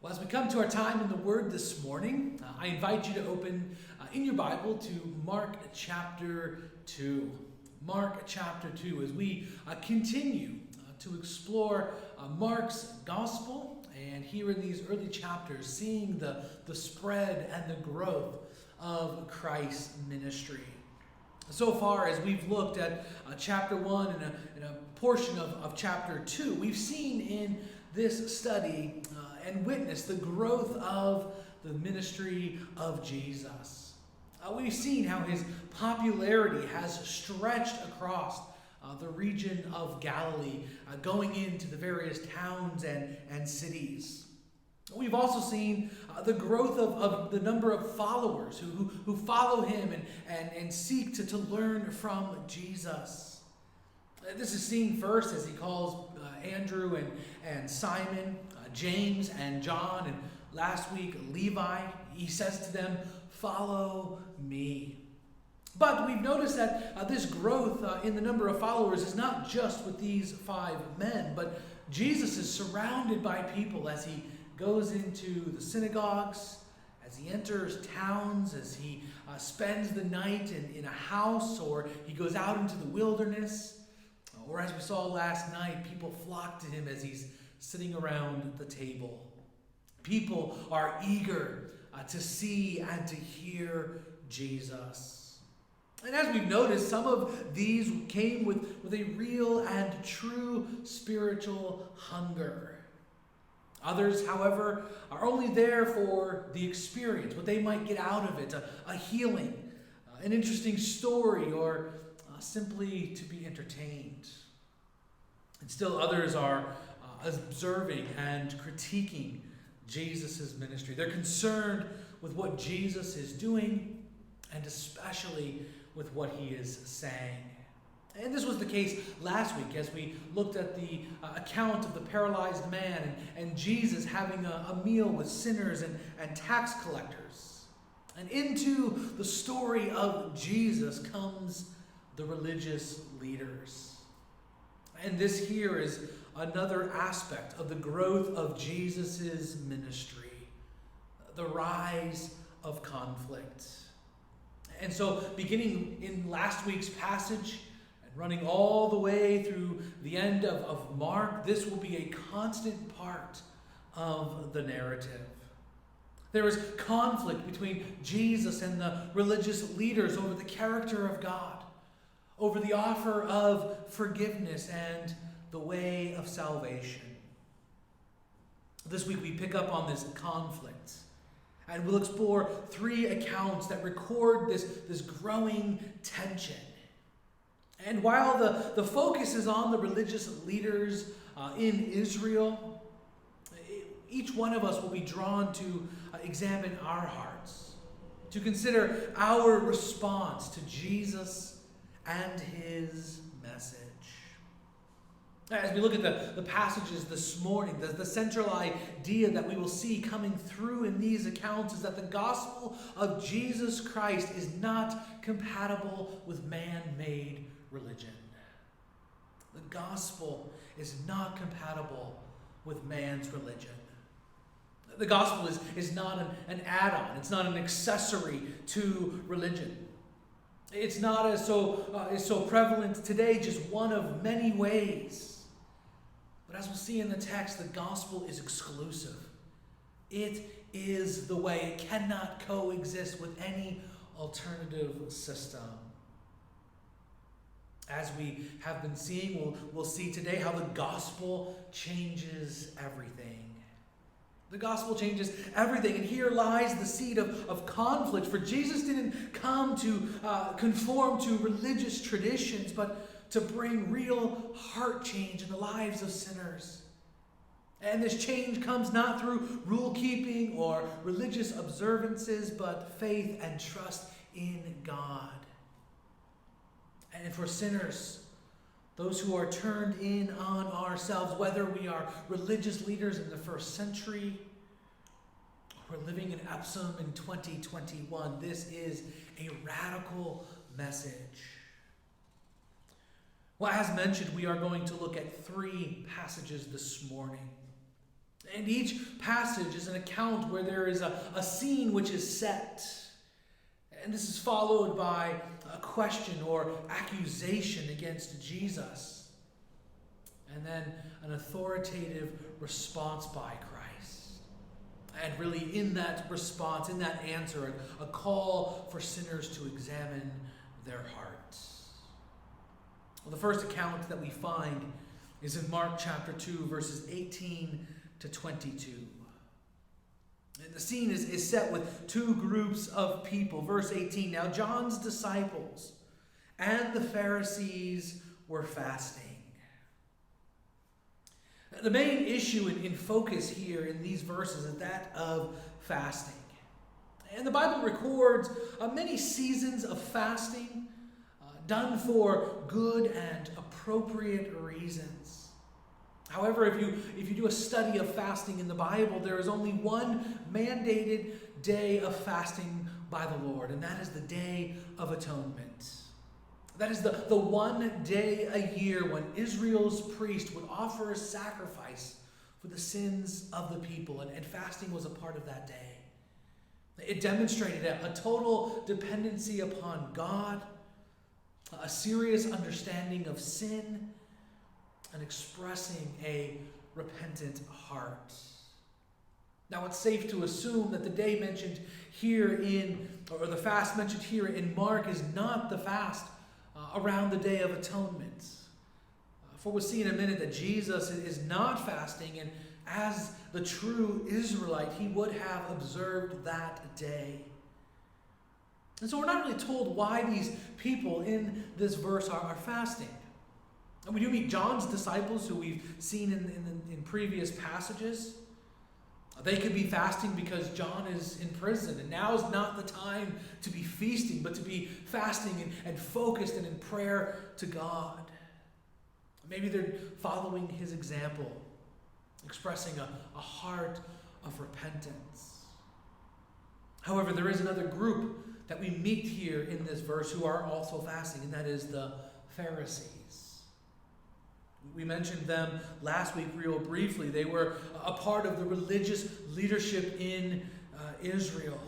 Well, as we come to our time in the Word this morning, I invite you to open in your Bible to Mark chapter 2. Mark chapter 2, as we continue to explore Mark's gospel, and here in these early chapters, seeing the spread and the growth of Christ's ministry. So far, as we've looked at chapter 1 and a portion of chapter 2, we've seen in this study and witnessed the growth of the ministry of Jesus. We've seen how his popularity has stretched across the region of Galilee, going into the various towns and cities. We've also seen the growth of the number of followers who follow him and seek to learn from Jesus. This is seen first as he calls Andrew and Simon, James and John, and last week Levi. He says to them, "Follow me." But we've noticed that this growth in the number of followers is not just with these 5 men, but Jesus is surrounded by people as he goes into the synagogues, as he enters towns, as he spends the night in a house, or he goes out into the wilderness, or as we saw last night, people flock to him as he's sitting around the table. People are eager to see and to hear Jesus. And as we've noticed, some of these came with a real and true spiritual hunger. Others, however, are only there for the experience, what they might get out of it, a healing, an interesting story, or simply to be entertained. And still others are observing and critiquing Jesus' ministry. They're concerned with what Jesus is doing, and especially with what he is saying. And this was the case last week as we looked at the account of the paralyzed man and Jesus having a meal with sinners and tax collectors. And into the story of Jesus comes the religious leaders. And this here is another aspect of the growth of Jesus' ministry, the rise of conflict. And so beginning in last week's passage, running all the way through the end of Mark, this will be a constant part of the narrative. There is conflict between Jesus and the religious leaders over the character of God, over the offer of forgiveness and the way of salvation. This week we pick up on this conflict, and we'll explore 3 accounts that record this growing tension. And while the focus is on the religious leaders in Israel, each one of us will be drawn to examine our hearts, to consider our response to Jesus and his message. As we look at the passages this morning, the central idea that we will see coming through in these accounts is that the gospel of Jesus Christ is not compatible with man-made religion. The gospel is not compatible with man's religion. The gospel is not an add-on. It's not an accessory to religion. It's not as so prevalent today, just one of many ways. But as we'll see in the text, the gospel is exclusive. It is the way. It cannot coexist with any alternative system. As we have been seeing, we'll see today how the gospel changes everything. The gospel changes everything, and here lies the seed of conflict. For Jesus didn't come to conform to religious traditions, but to bring real heart change in the lives of sinners. And this change comes not through rule-keeping or religious observances, but faith and trust in God. And for sinners, those who are turned in on ourselves, whether we are religious leaders in the first century or living in Epsom in 2021, this is a radical message. Well, as mentioned, we are going to look at 3 passages this morning. And each passage is an account where there is a scene which is set. And this is followed by a question or accusation against Jesus. And then an authoritative response by Christ. And really in that response, in that answer, a call for sinners to examine their hearts. Well, the first account that we find is in Mark chapter 2, verses 18 to 22. And the scene is set with two groups of people. Verse 18, now John's disciples and the Pharisees were fasting. The main issue in focus here in these verses is that of fasting. And the Bible records many seasons of fasting done for good and appropriate reasons. However, if you do a study of fasting in the Bible, there is only one mandated day of fasting by the Lord, and that is the Day of Atonement. That is the one day a year when Israel's priest would offer a sacrifice for the sins of the people, and fasting was a part of that day. It demonstrated a total dependency upon God, a serious understanding of sin, and expressing a repentant heart. Now, it's safe to assume that the day mentioned here or the fast mentioned here in Mark is not the fast around the Day of Atonement. For we'll see in a minute that Jesus is not fasting, and as the true Israelite, he would have observed that day. And so we're not really told why these people in this verse are fasting. And we do meet John's disciples, who we've seen in previous passages. They could be fasting because John is in prison, and now is not the time to be feasting, but to be fasting and focused and in prayer to God. Maybe they're following his example, expressing a heart of repentance. However, there is another group that we meet here in this verse who are also fasting, and that is the Pharisees. We mentioned them last week real briefly. They were a part of the religious leadership in Israel.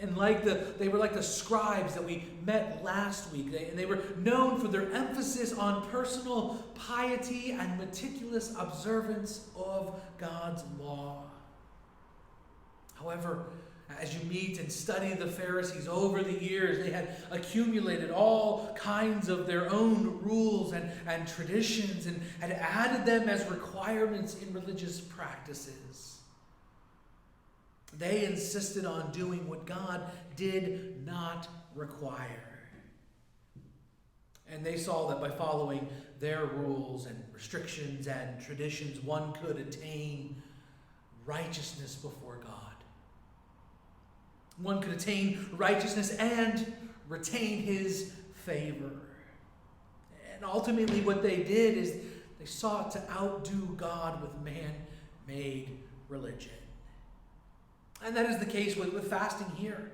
And they were like the scribes that we met last week. They were known for their emphasis on personal piety and meticulous observance of God's law. However, as you meet and study the Pharisees over the years, they had accumulated all kinds of their own rules and traditions and had added them as requirements in religious practices. They insisted on doing what God did not require. And they saw that by following their rules and restrictions and traditions, one could attain righteousness before God. One could attain righteousness and retain his favor. And ultimately what they did is they sought to outdo God with man-made religion. And that is the case with fasting here.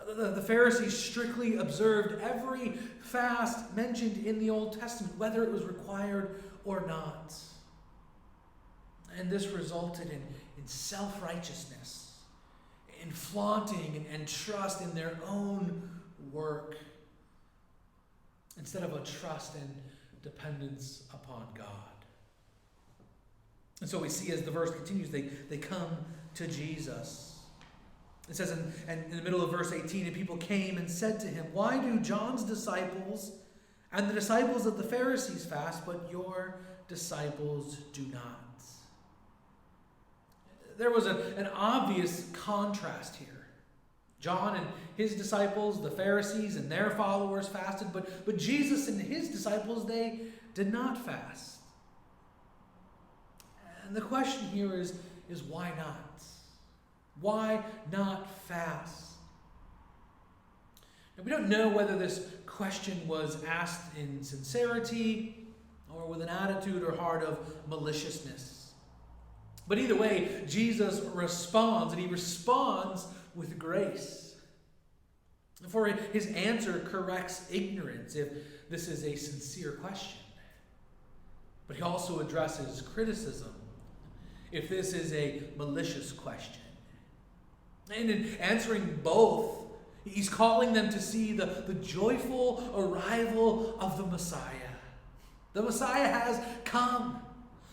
The Pharisees strictly observed every fast mentioned in the Old Testament, whether it was required or not. And this resulted in self-righteousness, in flaunting and trust in their own work, instead of a trust and dependence upon God. And so we see as the verse continues, they come to Jesus. It says in the middle of verse 18, and people came and said to him, why do John's disciples and the disciples of the Pharisees fast, but your disciples do not? There was an obvious contrast here. John and his disciples, the Pharisees and their followers fasted, but Jesus and his disciples, they did not fast. And the question here is why not? Why not fast? Now, we don't know whether this question was asked in sincerity or with an attitude or heart of maliciousness. But either way, Jesus responds, and he responds with grace. For his answer corrects ignorance if this is a sincere question. But he also addresses criticism if this is a malicious question. And in answering both, he's calling them to see the joyful arrival of the Messiah. The Messiah has come.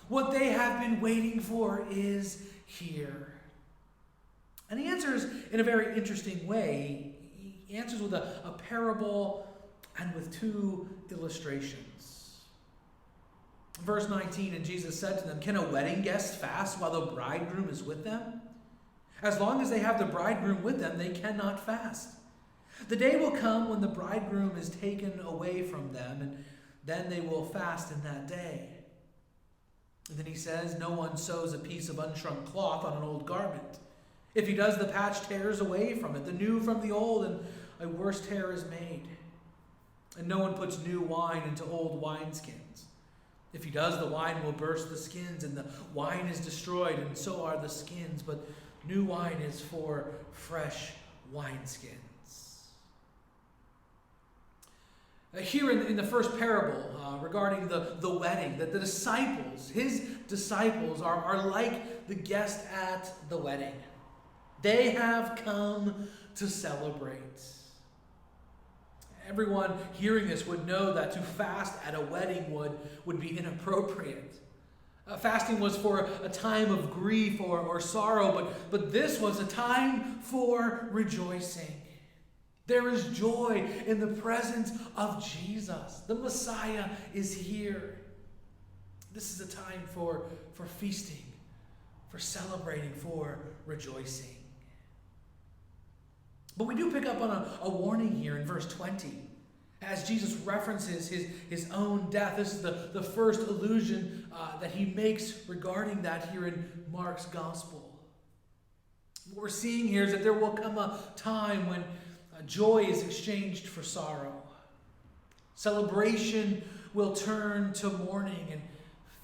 What they have been waiting for is here. And he answers in a very interesting way. He answers with a parable and with two illustrations. Verse 19, and Jesus said to them, "Can a wedding guest fast while the bridegroom is with them? As long as they have the bridegroom with them, they cannot fast. The day will come when the bridegroom is taken away from them, and then they will fast in that day." And then he says, "No one sews a piece of unshrunk cloth on an old garment. If he does, the patch tears away from it, the new from the old, and a worse tear is made. And no one puts new wine into old wineskins. If he does, the wine will burst the skins, and the wine is destroyed, and so are the skins. But new wine is for fresh wineskins." Here in the first parable regarding the wedding, that the disciples, his disciples, are like the guest at the wedding. They have come to celebrate. Everyone hearing this would know that to fast at a wedding would be inappropriate. Fasting was for a time of grief or sorrow, but this was a time for rejoicing. There is joy in the presence of Jesus. The Messiah is here. This is a time for feasting, for celebrating, for rejoicing. But we do pick up on a warning here in verse 20. As Jesus references his own death, this is the first allusion that he makes regarding that here in Mark's gospel. What we're seeing here is that there will come a time when joy is exchanged for sorrow. Celebration will turn to mourning, and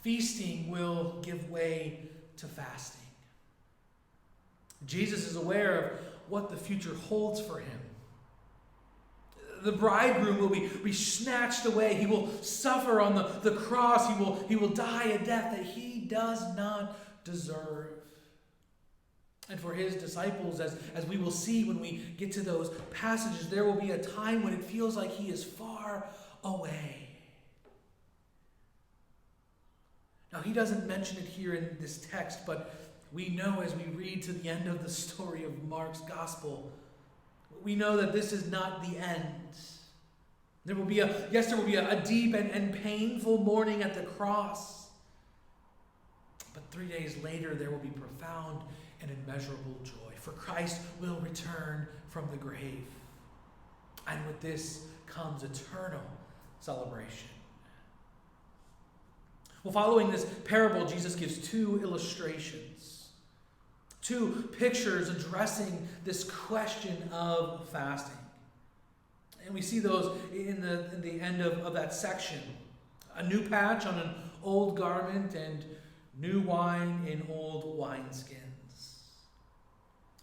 feasting will give way to fasting. Jesus is aware of what the future holds for him. The bridegroom will be snatched away. He will suffer on the cross. He will die a death that he does not deserve. And for his disciples, as we will see when we get to those passages, there will be a time when it feels like he is far away. Now, he doesn't mention it here in this text, but we know as we read to the end of the story of Mark's gospel, we know that this is not the end. There will be a deep and painful mourning at the cross. But 3 days later, there will be profound and immeasurable joy, for Christ will return from the grave. And with this comes eternal celebration. Well, following this parable, Jesus gives two illustrations, two pictures addressing this question of fasting. And we see those in the end of that section. A new patch on an old garment and new wine in old wineskins.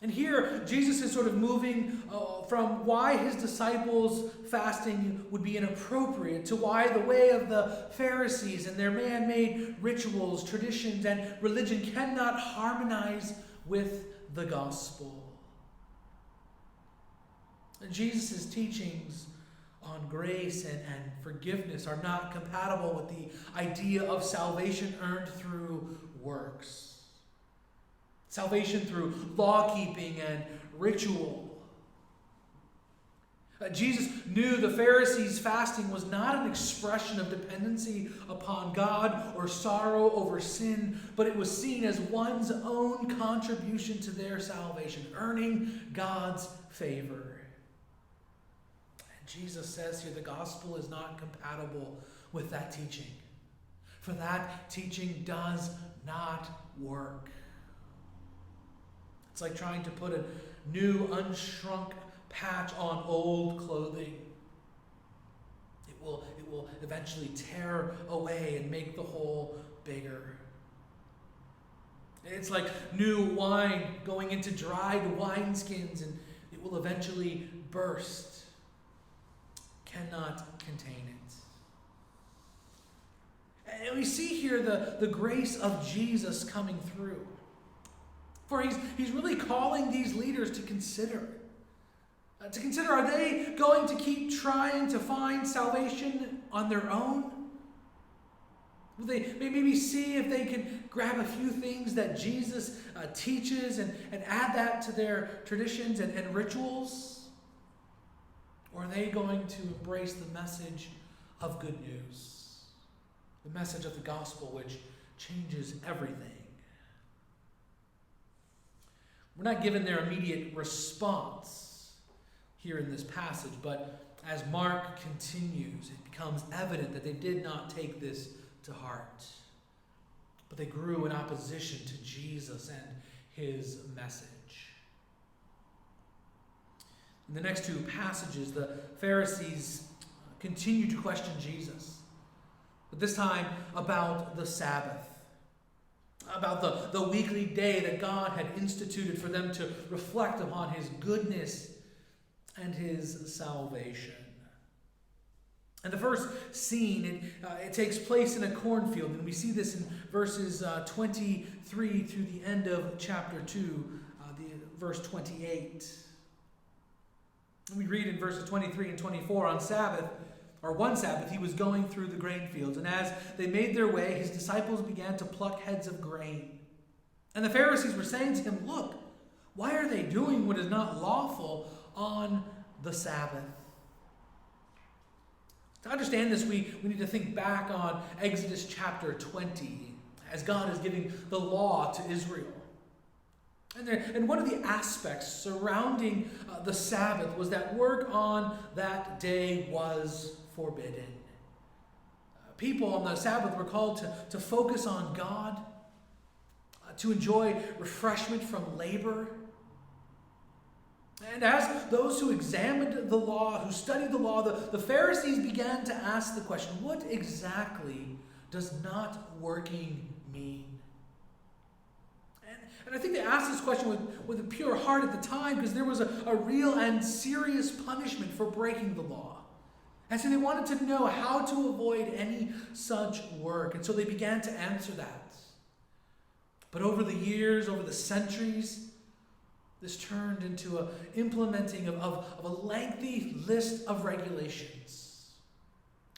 And here, Jesus is sort of moving from why his disciples' fasting would be inappropriate to why the way of the Pharisees and their man-made rituals, traditions, and religion cannot harmonize with the gospel. Jesus' teachings on grace and forgiveness are not compatible with the idea of salvation earned through works. Salvation through law-keeping and ritual. Jesus knew the Pharisees' fasting was not an expression of dependency upon God or sorrow over sin, but it was seen as one's own contribution to their salvation, earning God's favor. And Jesus says here the gospel is not compatible with that teaching, for that teaching does not work. It's like trying to put a new unshrunk patch on old clothing. It will eventually tear away and make the hole bigger. It's like new wine going into dried wineskins, and it will eventually burst. Cannot contain it. And we see here the grace of Jesus coming through. For he's really calling these leaders to consider. Are they going to keep trying to find salvation on their own? Will they maybe see if they can grab a few things that Jesus teaches and add that to their traditions and rituals? Or are they going to embrace the message of good news? The message of the gospel which changes everything. We're not given their immediate response here in this passage, but as Mark continues, it becomes evident that they did not take this to heart, but they grew in opposition to Jesus and his message. In the next two passages, the Pharisees continue to question Jesus, but this time about the Sabbath, about the weekly day that God had instituted for them to reflect upon his goodness and his salvation. And the first scene, it takes place in a cornfield, and we see this in verses 23 through the end of chapter 2, verse 28. And we read in verses 23 and 24, one Sabbath, he was going through the grain fields, and as they made their way, his disciples began to pluck heads of grain. And the Pharisees were saying to him, "Look, why are they doing what is not lawful on the Sabbath?" To understand this, we need to think back on Exodus chapter 20, as God is giving the law to Israel. And one of the aspects surrounding the Sabbath was that work on that day was forbidden. People on the Sabbath were called to focus on God, to enjoy refreshment from labor. And as those who examined the law, who studied the law, the Pharisees began to ask the question, what exactly does not working mean? And I think they asked this question with a pure heart at the time because there was a real and serious punishment for breaking the law. And so they wanted to know how to avoid any such work. And so they began to answer that. But over the years, over the centuries, this turned into an implementing of a lengthy list of regulations.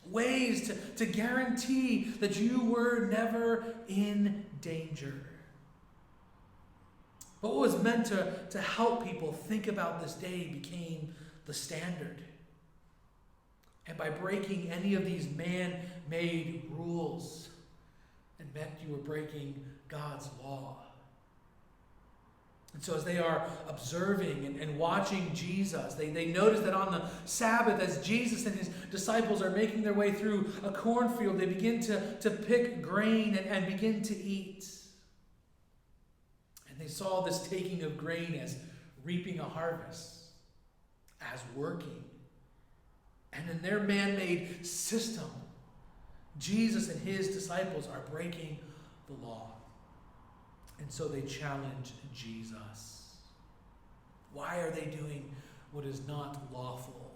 Ways to guarantee that you were never in danger. But what was meant to help people think about this day became the standard. And by breaking any of these man-made rules, it meant you were breaking God's law. And so as they are observing and watching Jesus, they notice that on the Sabbath, as Jesus and his disciples are making their way through a cornfield, they begin to pick grain and begin to eat. And they saw this taking of grain as reaping a harvest, as working. And in their man-made system, Jesus and his disciples are breaking the law. And so they challenge Jesus. Why are they doing what is not lawful?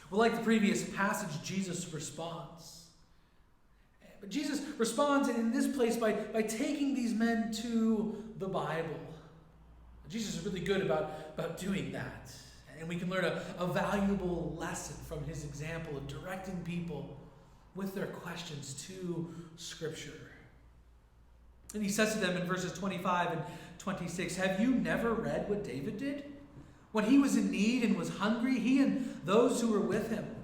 Well, like the previous passage, Jesus responds. But Jesus responds in this place by taking these men to the Bible. Jesus is really good about doing that. And we can learn a valuable lesson from his example of directing people with their questions to Scripture. And he says to them in verses 25 and 26, "Have you never read what David did? When he was in need and was hungry, he and those who were with him,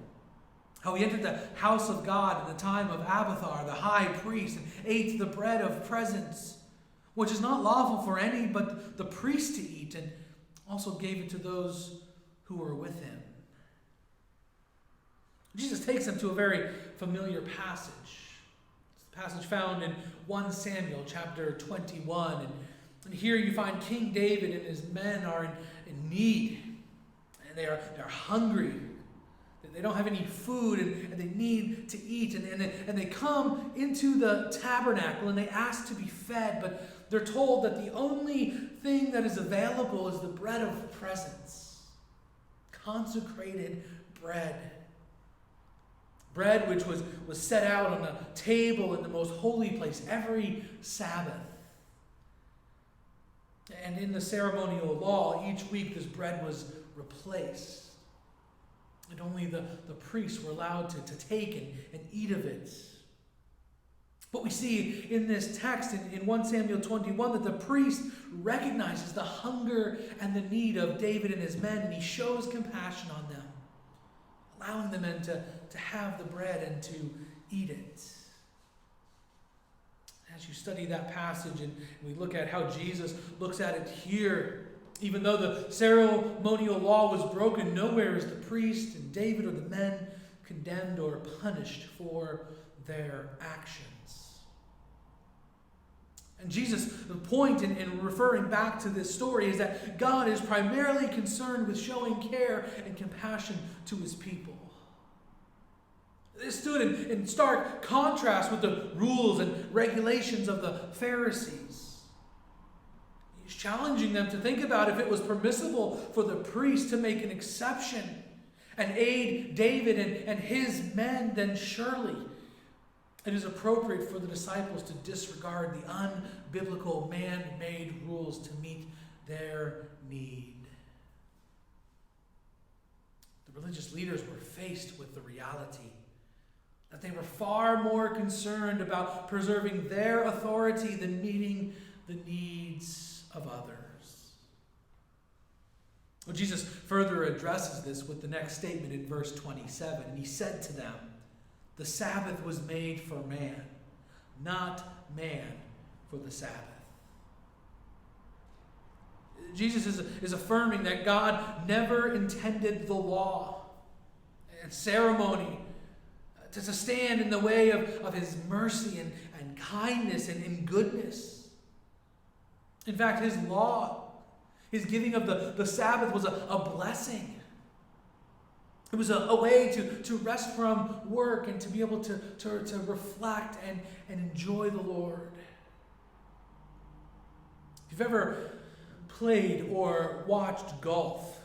how he entered the house of God in the time of Abiathar, the high priest, and ate the bread of presence, which is not lawful for any but the priest to eat, and also gave it to those who were with him." Jesus takes them to a very familiar passage. Passage found in 1 Samuel chapter 21. And here you find King David and his men are in need. And they're hungry. They don't have any food and they need to eat. And they come into the tabernacle and they ask to be fed. But they're told that the only thing that is available is the bread of presence. Consecrated bread. Bread which was set out on a table in the most holy place every Sabbath. And in the ceremonial law, each week this bread was replaced. And only the priests were allowed to take and eat of it. But we see in this text in 1 Samuel 21 that the priest recognizes the hunger and the need of David and his men, and he shows compassion on them, allowing the men to have the bread and to eat it. As you study that passage and we look at how Jesus looks at it here, even though the ceremonial law was broken, nowhere is the priest and David or the men condemned or punished for their actions. And Jesus' point in referring back to this story is that God is primarily concerned with showing care and compassion to his people. This stood in stark contrast with the rules and regulations of the Pharisees. He's challenging them to think about if it was permissible for the priest to make an exception and aid David and his men, then surely it is appropriate for the disciples to disregard the unbiblical man-made rules to meet their need. The religious leaders were faced with the reality that they were far more concerned about preserving their authority than meeting the needs of others. Well, Jesus further addresses this with the next statement in verse 27. And he said to them, "The Sabbath was made for man, not man for the Sabbath." Jesus is affirming that God never intended the law and ceremony to stand in the way of his mercy and kindness and goodness. In fact, his law, his giving of the Sabbath was a blessing. It was a way to rest from work and to be able to reflect and enjoy the Lord. If you've ever played or watched golf,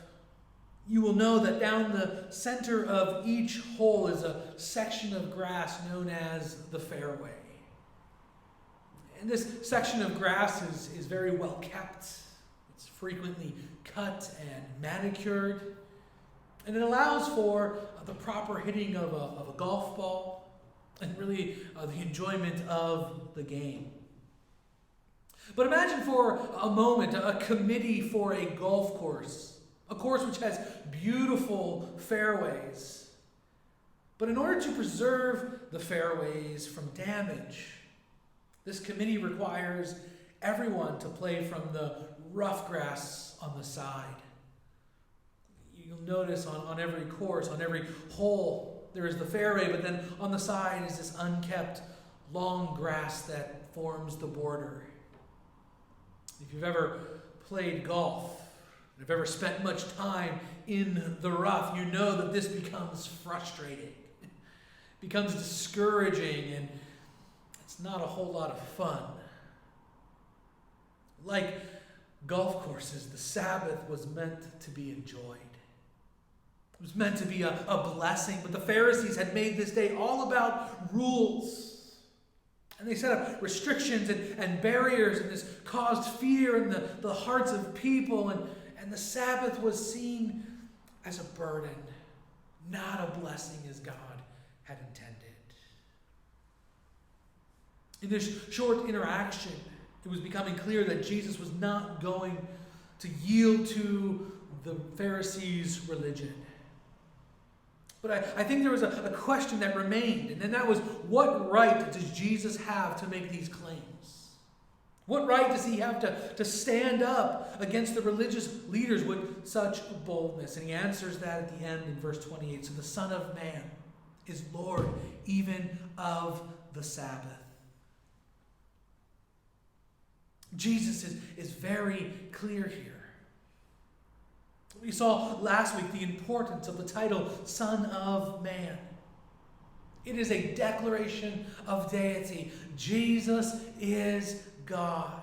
you will know that down the center of each hole is a section of grass known as the fairway. And this section of grass is very well kept. It's frequently cut and manicured. And it allows for the proper hitting of a golf ball and really the enjoyment of the game. But imagine for a moment a committee for a golf course, a course which has beautiful fairways. But in order to preserve the fairways from damage, this committee requires everyone to play from the rough grass on the side. You'll notice on every course, on every hole, there is the fairway, but then on the side is this unkept long grass that forms the border. If you've ever played golf, if you've ever spent much time in the rough, you know that this becomes frustrating. It becomes discouraging, and it's not a whole lot of fun. Like golf courses, the Sabbath was meant to be enjoyed. It was meant to be a blessing, but the Pharisees had made this day all about rules. And they set up restrictions and barriers, and this caused fear in the hearts of people, and the Sabbath was seen as a burden, not a blessing as God had intended. In this short interaction, it was becoming clear that Jesus was not going to yield to the Pharisees' religion. But I think there was a question that remained, and then that was, what right does Jesus have to make these claims? What right does he have to stand up against the religious leaders with such boldness? And he answers that at the end in verse 28. So the Son of Man is Lord even of the Sabbath. Jesus is very clear here. We saw last week the importance of the title Son of Man. It is a declaration of deity. Jesus is God.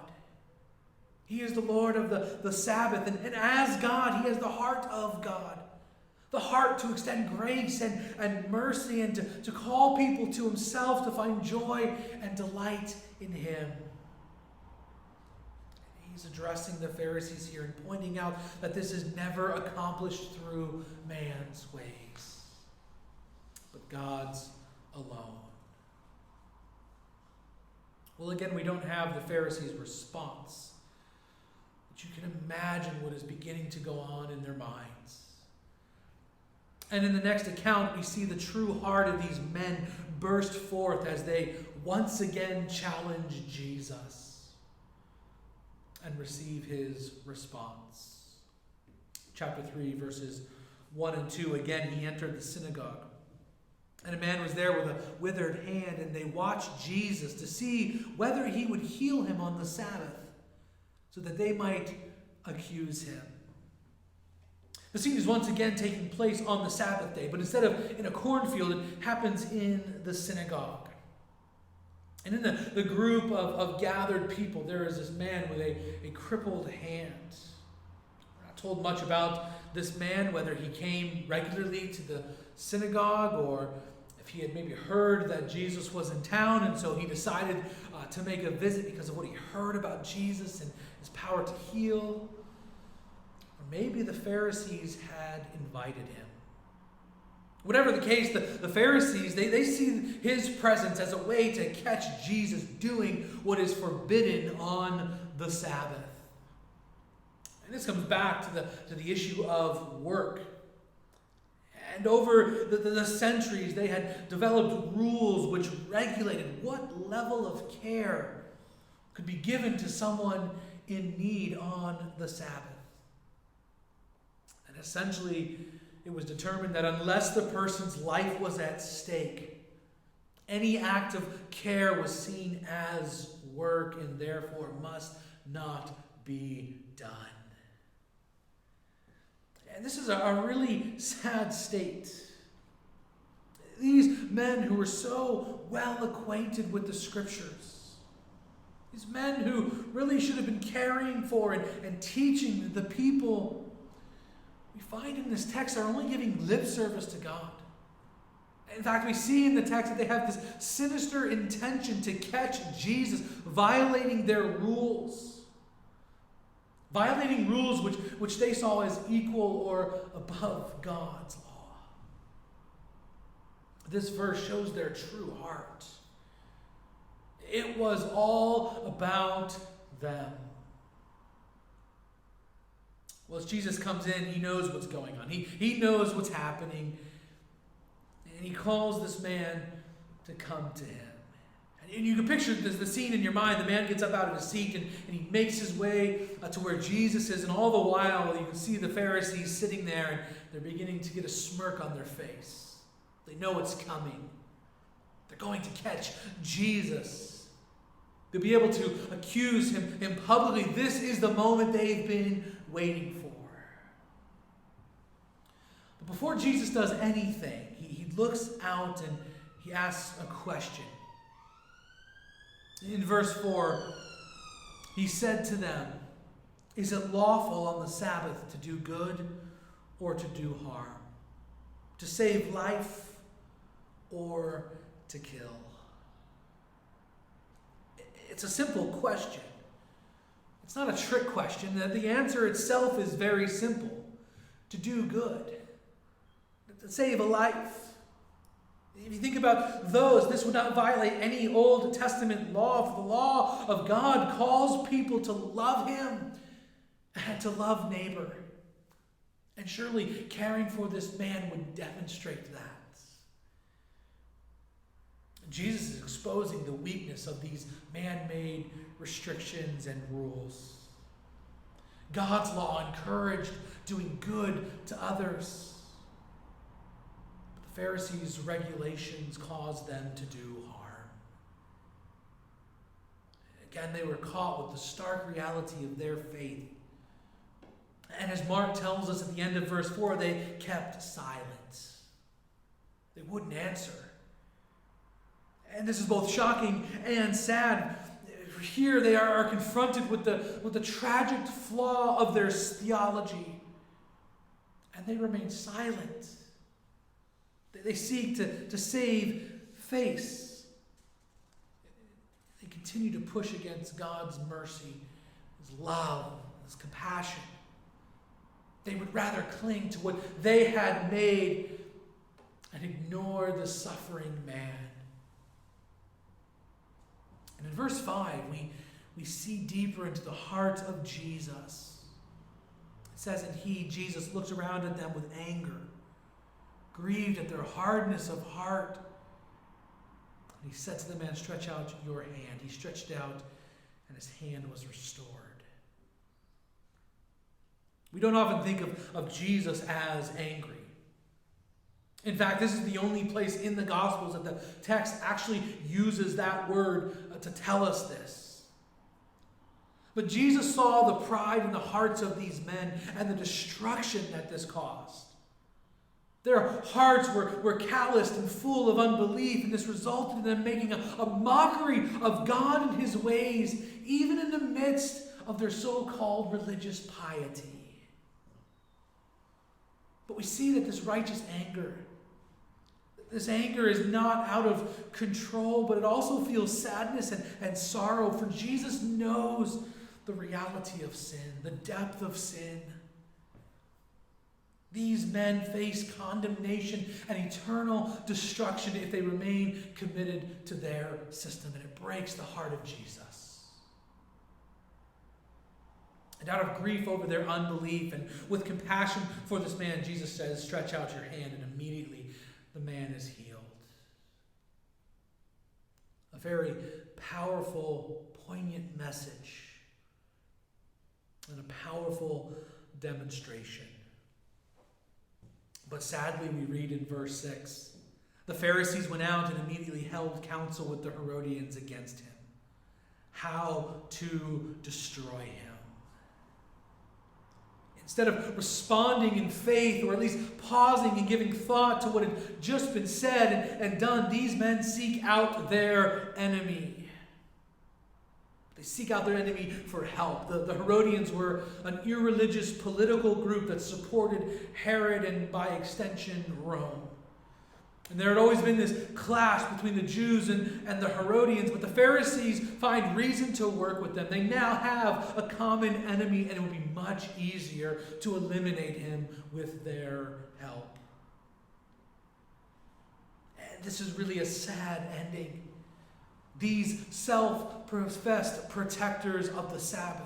He is the Lord of the Sabbath. And as God, he has the heart of God. The heart to extend grace and mercy and to call people to himself, to find joy and delight in him. He's addressing the Pharisees here and pointing out that this is never accomplished through man's ways, but God's alone. Well, again, we don't have the Pharisees' response, but you can imagine what is beginning to go on in their minds. And in the next account, we see the true heart of these men burst forth as they once again challenge Jesus and receive his response. Chapter 3, verses 1 and 2, again, he entered the synagogue. And a man was there with a withered hand, and they watched Jesus to see whether he would heal him on the Sabbath, so that they might accuse him. The scene is once again taking place on the Sabbath day, but instead of in a cornfield, it happens in the synagogue. And in the group of gathered people, there is this man with a crippled hand. We're not told much about this man, whether he came regularly to the synagogue or if he had maybe heard that Jesus was in town, and so he decided to make a visit because of what he heard about Jesus and his power to heal. Or maybe the Pharisees had invited him. Whatever the case, the Pharisees, they see his presence as a way to catch Jesus doing what is forbidden on the Sabbath. And this comes back to the issue of work. And over the centuries, they had developed rules which regulated what level of care could be given to someone in need on the Sabbath. And essentially, it was determined that unless the person's life was at stake, any act of care was seen as work and therefore must not be done. And this is a really sad state. These men who were so well acquainted with the Scriptures, these men who really should have been caring for and teaching the people, we find in this text are only giving lip service to God. In fact, we see in the text that they have this sinister intention to catch Jesus violating their rules. Violating rules which they saw as equal or above God's law. This verse shows their true heart. It was all about them. Well, as Jesus comes in, he knows what's going on. He knows what's happening. And he calls this man to come to him. And you can picture the scene in your mind. The man gets up out of his seat and he makes his way to where Jesus is. And all the while, you can see the Pharisees sitting there and they're beginning to get a smirk on their face. They know it's coming. They're going to catch Jesus. They'll be able to accuse him publicly. This is the moment they've been waiting for. But before Jesus does anything, he looks out and he asks a question. In verse 4, he said to them, "Is it lawful on the Sabbath to do good or to do harm? To save life or to kill?" It's a simple question. It's not a trick question. The answer itself is very simple. To do good. To save a life. If you think about those, this would not violate any Old Testament law. For the law of God calls people to love him and to love neighbor. And surely caring for this man would demonstrate that. Jesus is exposing the weakness of these man-made restrictions and rules. God's law encouraged doing good to others. Pharisees' regulations caused them to do harm. Again, they were caught with the stark reality of their faith. And as Mark tells us at the end of verse 4, they kept silent. They wouldn't answer. And this is both shocking and sad. Here they are confronted with the tragic flaw of their theology. and they remain silent. They seek to save face. They continue to push against God's mercy, His love, His compassion. They would rather cling to what they had made and ignore the suffering man. And in verse 5, we see deeper into the heart of Jesus. It says, and he, Jesus, looks around at them with anger, grieved at their hardness of heart. And he said to the man, stretch out your hand. He stretched out, and his hand was restored. We don't often think of Jesus as angry. In fact, this is the only place in the Gospels that the text actually uses that word to tell us this. But Jesus saw the pride in the hearts of these men and the destruction that this caused. Their hearts were calloused and full of unbelief, and this resulted in them making a mockery of God and His ways, even in the midst of their so-called religious piety. But we see that this righteous anger, this anger is not out of control, but it also feels sadness and sorrow, for Jesus knows the reality of sin, the depth of sin. These men face condemnation and eternal destruction if they remain committed to their system, and it breaks the heart of Jesus. And out of grief over their unbelief and with compassion for this man, Jesus says, stretch out your hand, and immediately the man is healed. A very powerful, poignant message and a powerful demonstration. But sadly, we read in verse 6, the Pharisees went out and immediately held counsel with the Herodians against him, how to destroy him. Instead of responding in faith, or at least pausing and giving thought to what had just been said and done, these men seek out their enemy. They seek out their enemy for help. The Herodians were an irreligious political group that supported Herod and, by extension, Rome. And there had always been this clash between the Jews and the Herodians, but the Pharisees find reason to work with them. They now have a common enemy, and it would be much easier to eliminate him with their help. And this is really a sad ending. These self-professed protectors of the Sabbath,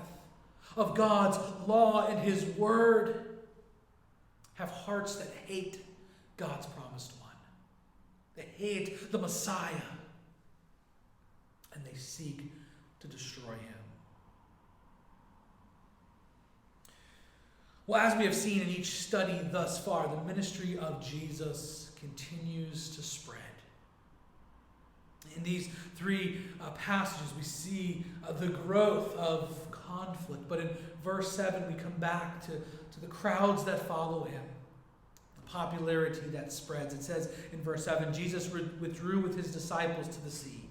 of God's law and His word, have hearts that hate God's promised one. They hate the Messiah, and they seek to destroy him. Well, as we have seen in each study thus far, the ministry of Jesus continues to spread. In these three passages, we see the growth of conflict. But in verse 7, we come back to the crowds that follow him, the popularity that spreads. It says in verse 7, Jesus withdrew with his disciples to the sea.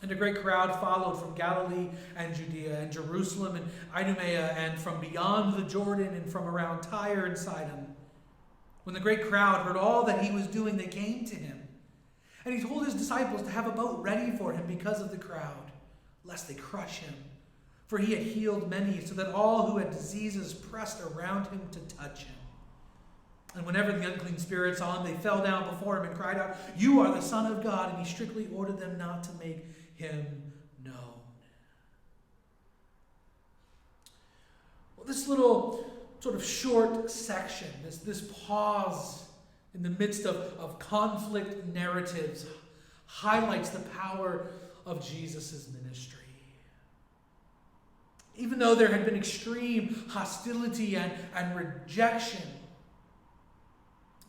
And a great crowd followed from Galilee and Judea and Jerusalem and Idumea and from beyond the Jordan and from around Tyre and Sidon. When the great crowd heard all that he was doing, they came to him. And he told his disciples to have a boat ready for him because of the crowd, lest they crush him. For he had healed many, so that all who had diseases pressed around him to touch him. And whenever the unclean spirits saw him, they fell down before him and cried out, "You are the Son of God." And he strictly ordered them not to make him known. Well, this little sort of short section, this pause in the midst of conflict narratives, highlights the power of Jesus' ministry. Even though there had been extreme hostility and rejection,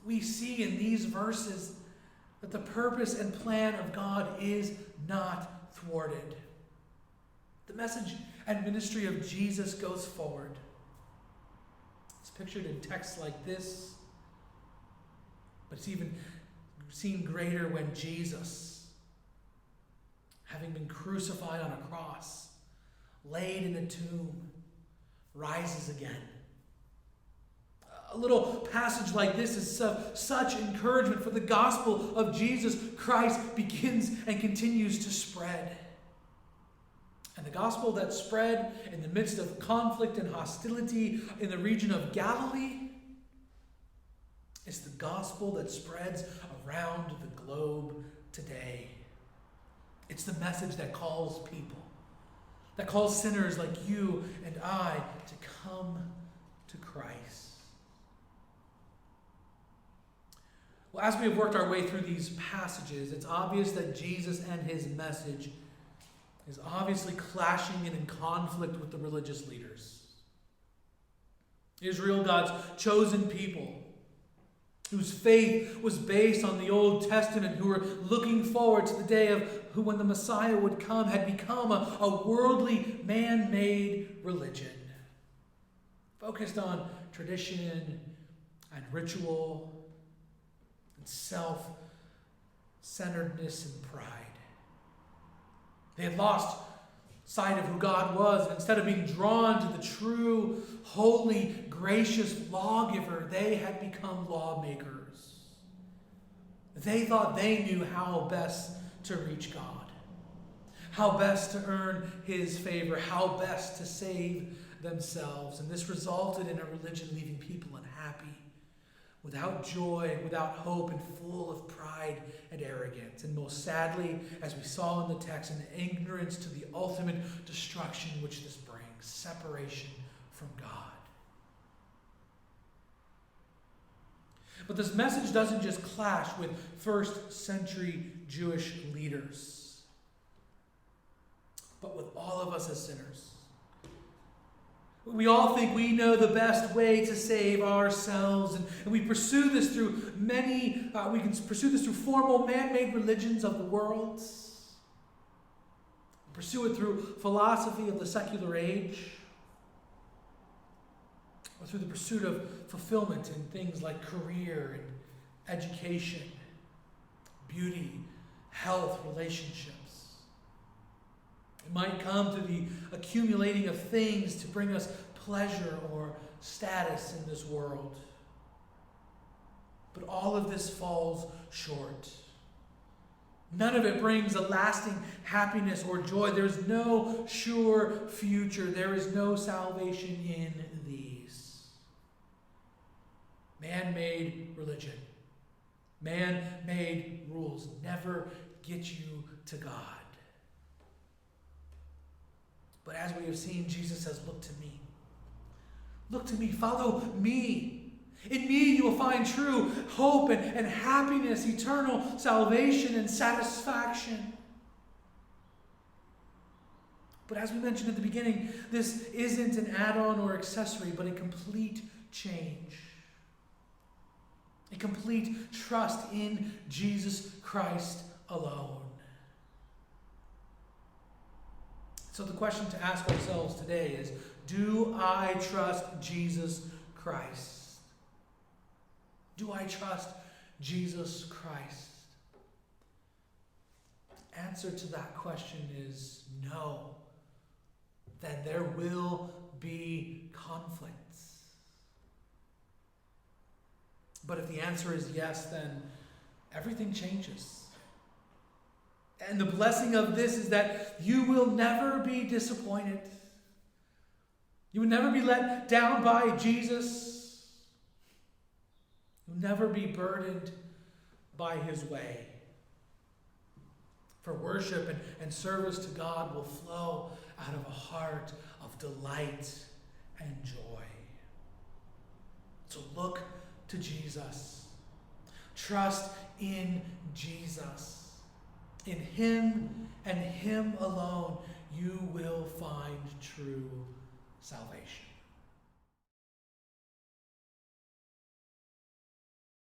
we see in these verses that the purpose and plan of God is not thwarted. The message and ministry of Jesus goes forward. It's pictured in texts like this, but it's even seen greater when Jesus, having been crucified on a cross, laid in a tomb, rises again. A little passage like this is such encouragement, for the gospel of Jesus Christ begins and continues to spread. And the gospel that spread in the midst of conflict and hostility in the region of Galilee is the gospel that spreads around the globe today. It's the message that calls people, that calls sinners like you and I to come to Christ. Well, as we have worked our way through these passages, it's obvious that Jesus and his message is obviously clashing and in conflict with the religious leaders. Israel, God's chosen people, whose faith was based on the Old Testament, who were looking forward to the day of when the Messiah would come, had become a worldly, man-made religion, focused on tradition and ritual and self-centeredness and pride. They had lost sight of who God was, and instead of being drawn to the true, holy, gracious lawgiver, they had become lawmakers. They thought they knew how best to reach God, how best to earn his favor, how best to save themselves. And this resulted in a religion leaving people unhappy, without joy, without hope, and full of pride and arrogance. And most sadly, as we saw in the text, an ignorance to the ultimate destruction which this brings, separation from God. But this message doesn't just clash with first century Jewish leaders, but with all of us as sinners. We all think we know the best way to save ourselves, and we pursue this through we can pursue this through formal man-made religions of the world. Pursue it through philosophy of the secular age, or through the pursuit of fulfillment in things like career and education, beauty, health, relationships. It might come through the accumulating of things to bring us pleasure or status in this world. But all of this falls short. None of it brings a lasting happiness or joy. There is no sure future. There is no salvation in these. Man-made religion, man-made rules never get you to God. But as we have seen, Jesus says, look to me. Look to me. Follow me. In me you will find true hope and happiness, eternal salvation and satisfaction. But as we mentioned at the beginning, this isn't an add-on or accessory, but a complete change. A complete trust in Jesus Christ alone. So the question to ask ourselves today is, do I trust Jesus Christ? Do I trust Jesus Christ? Answer to that question is no. Then there will be conflicts. But if the answer is yes, then everything changes. And the blessing of this is that you will never be disappointed. You will never be let down by Jesus. You'll never be burdened by his way. For worship and service to God will flow out of a heart of delight and joy. So look to Jesus. Trust in Jesus. In him and him alone, you will find true salvation.